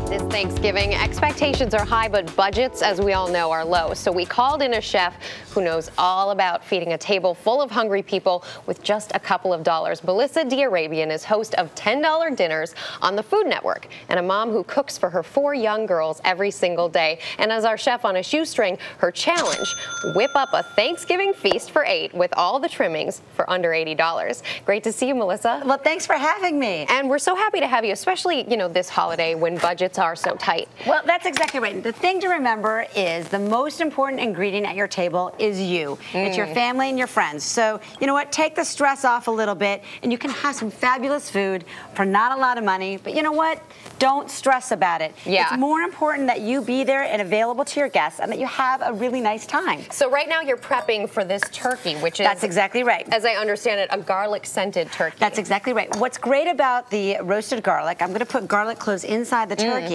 This Thanksgiving, expectations are high, but budgets, as we all know, are low. So we called in a chef who knows all about feeding a table full of hungry people with just a couple of dollars. Melissa D'Arabian is host of $10 Dinners on the Food Network and a mom who cooks for her 4 young girls every single day. And as our chef on a shoestring, her challenge, whip up a Thanksgiving feast for 8 with all the trimmings for under $80. Great to see you, Melissa. Well, thanks for having me. And we're so happy to have you, especially, you know, this holiday when budgets are so tight. Well, that's exactly right. The thing to remember is the most important ingredient at your table is you. It's your family and your friends. So, you know what? Take the stress off a little bit, and you can have some fabulous food for not a lot of money. But you know what? Don't stress about it. Yeah. It's more important that you be there and available to your guests and that you have a really nice time. So right now you're prepping for this turkey, which is... That's exactly right. As I understand it, a garlic-scented turkey. That's exactly right. What's great about the roasted garlic, I'm going to put garlic cloves inside the turkey,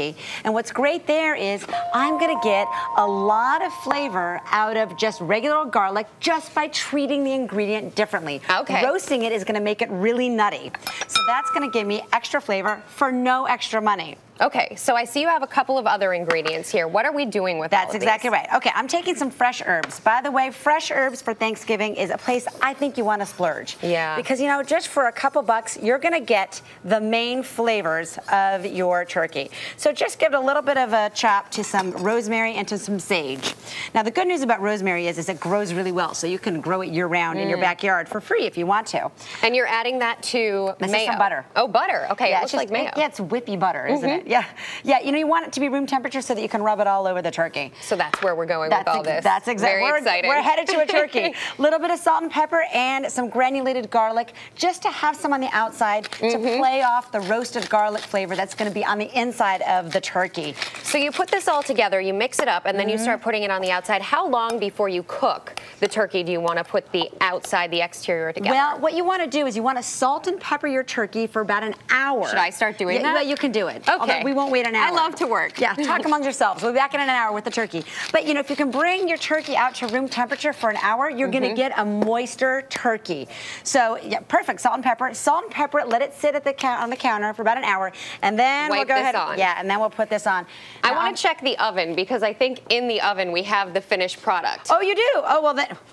and what's great there is I'm going to get a lot of flavor out of just regular garlic just by treating the ingredient differently. Okay. Roasting it is going to make it really nutty. So that's going to give me extra flavor for no extra money. Okay, so I see you have a couple of other ingredients here. What are we doing with all of That's exactly these? right. Okay, I'm taking some fresh herbs. By the way, fresh herbs for Thanksgiving is a place I think you want to splurge. Yeah. Because, you know, just for a couple bucks, you're going to get the main flavors of your turkey. So just give it a little bit of a chop to some rosemary and to some sage. Now, the good news about rosemary is it grows really well, so you can grow it year-round in your backyard for free if you want to. And you're adding that to This mayo. is some butter. Oh, butter. Okay, Yeah, it looks like mayo. Yeah, it's whippy butter, isn't it? Yeah. Yeah, you know, you want it to be room temperature so that you can rub it all over the turkey. So that's where we're going with all this. That's exactly. Very exciting. We're headed to a turkey. A little bit of salt and pepper and some granulated garlic just to have some on the outside to play off the roasted garlic flavor that's going to be on the inside of the turkey. So you put this all together, you mix it up, and then you start putting it on the outside. How long before you cook the turkey do you want to put the outside, the exterior together? Well, what you want to do is you want to salt and pepper your turkey for about an hour. Should I start doing that? Well, you can do it. Okay. Although we won't wait an hour. I love to work. Yeah, talk among yourselves. We'll be back in an hour with the turkey. But, you know, if you can bring your turkey out to room temperature for an hour, you're going to get a moister turkey. So, yeah, perfect. Salt and pepper. Salt and pepper it. Let it sit at on the counter for about an hour, and then we'll go ahead. Yeah, and then we'll put this on. I want to check the oven because I think in the oven we have the finished product. Oh, you do? Oh,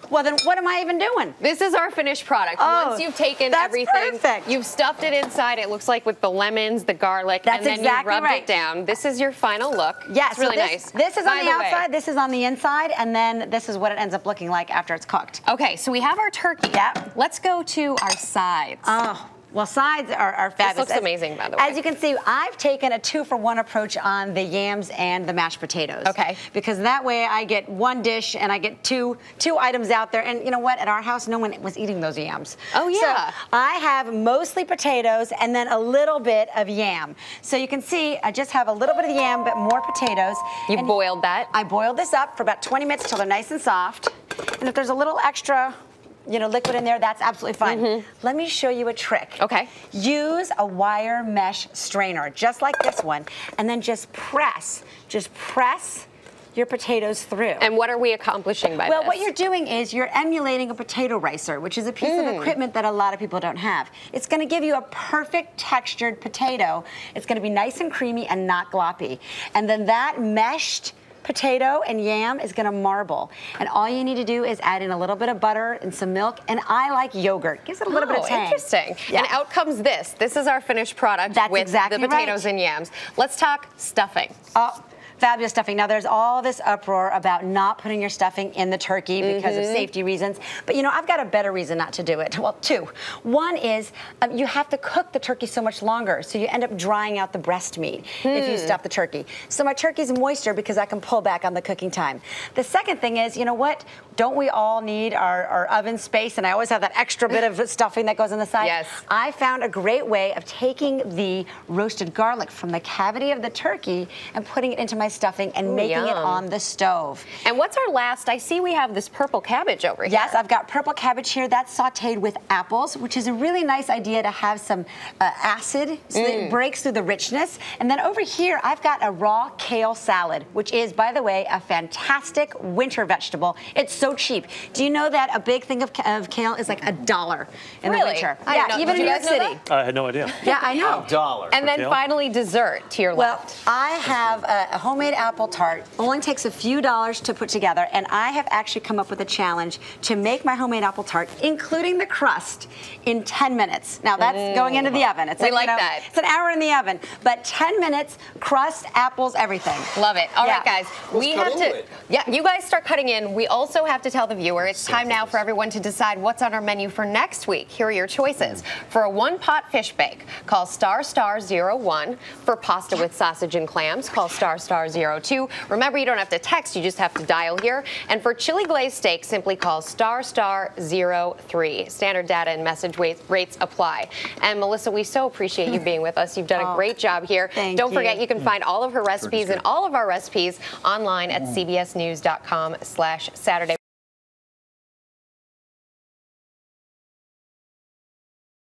well then what am I even doing? This is our finished product. Oh, once you've taken that's everything, perfect. you've stuffed it inside. It looks like with the lemons, the garlic, That's and then exactly you rubbed right. it down. This is your final look. Yeah, it's really nice. This is By on the way- outside, this is on the inside, and then this is what it ends up looking like after it's cooked. Okay, so we have our turkey. Yep. Let's go to our sides. Oh, well, sides are fabulous. This looks amazing, by the way. As you can see, I've taken a 2-for-1 approach on the yams and the mashed potatoes. Okay. Because that way I get one dish and I get two items out there. And you know what? At our house, no one was eating those yams. Oh, yeah. So I have mostly potatoes and then a little bit of yam. So you can see I just have a little bit of yam, but more potatoes. You boiled that? I boiled this up for about 20 minutes till they're nice and soft. And if there's a little extra, you know, liquid in there, that's absolutely fine. Let me show you a trick. Okay. Use a wire mesh strainer, just like this one, and then just press your potatoes through. And what are we accomplishing by this? Well, what you're doing is you're emulating a potato ricer, which is a piece of equipment that a lot of people don't have. It's going to give you a perfect textured potato. It's going to be nice and creamy and not gloppy. And then that meshed potato and yam is going to marble, and all you need to do is add in a little bit of butter and some milk, and I like yogurt. Gives it a little bit of tang. Interesting. Yeah. And out comes this. This is our finished product with exactly the potatoes and yams. Let's talk stuffing. Oh, fabulous stuffing. Now, there's all this uproar about not putting your stuffing in the turkey because of safety reasons. But, you know, I've got a better reason not to do it. Well, 2. One is you have to cook the turkey so much longer, so you end up drying out the breast meat if you stuff the turkey. So my turkey's moister because I can pull back on the cooking time. The second thing is, you know what? Don't we all need our oven space? And I always have that extra bit of stuffing that goes on the side. Yes. I found a great way of taking the roasted garlic from the cavity of the turkey and putting it into my my stuffing and making it on the stove. And what's our last? I see we have this purple cabbage over here. Yes, I've got purple cabbage here. That's sautéed with apples, which is a really nice idea to have some acid so that it breaks through the richness. And then over here, I've got a raw kale salad, which is, by the way, a fantastic winter vegetable. It's so cheap. Do you know that a big thing of kale is like $1 in the winter? Yeah, even in New York City. I had no idea. Yeah, I know. $1. And then finally, dessert to your left. Well, I have a homemade apple tart. Only takes a few dollars to put together, and I have actually come up with a challenge to make my homemade apple tart, including the crust, in 10 minutes. Now that's going into the oven. It's We like that. It's an hour in the oven, but 10 minutes, crust, apples, everything. Love it. All right, guys. We cut have into to. it. Yeah, you guys start cutting in. We also have to tell the viewer it's time now for everyone to decide what's on our menu for next week. Here are your choices. For a one-pot fish bake, call **01. For pasta with sausage and clams, call **02. Remember, you don't have to text, you just have to dial here. And for chili glazed steak, simply call *03. Standard data and message rates apply. And Melissa, we so appreciate you being with us. You've done a great job here. Don't forget, you can find all of her recipes and all of our recipes online at cbsnews.com/Saturday.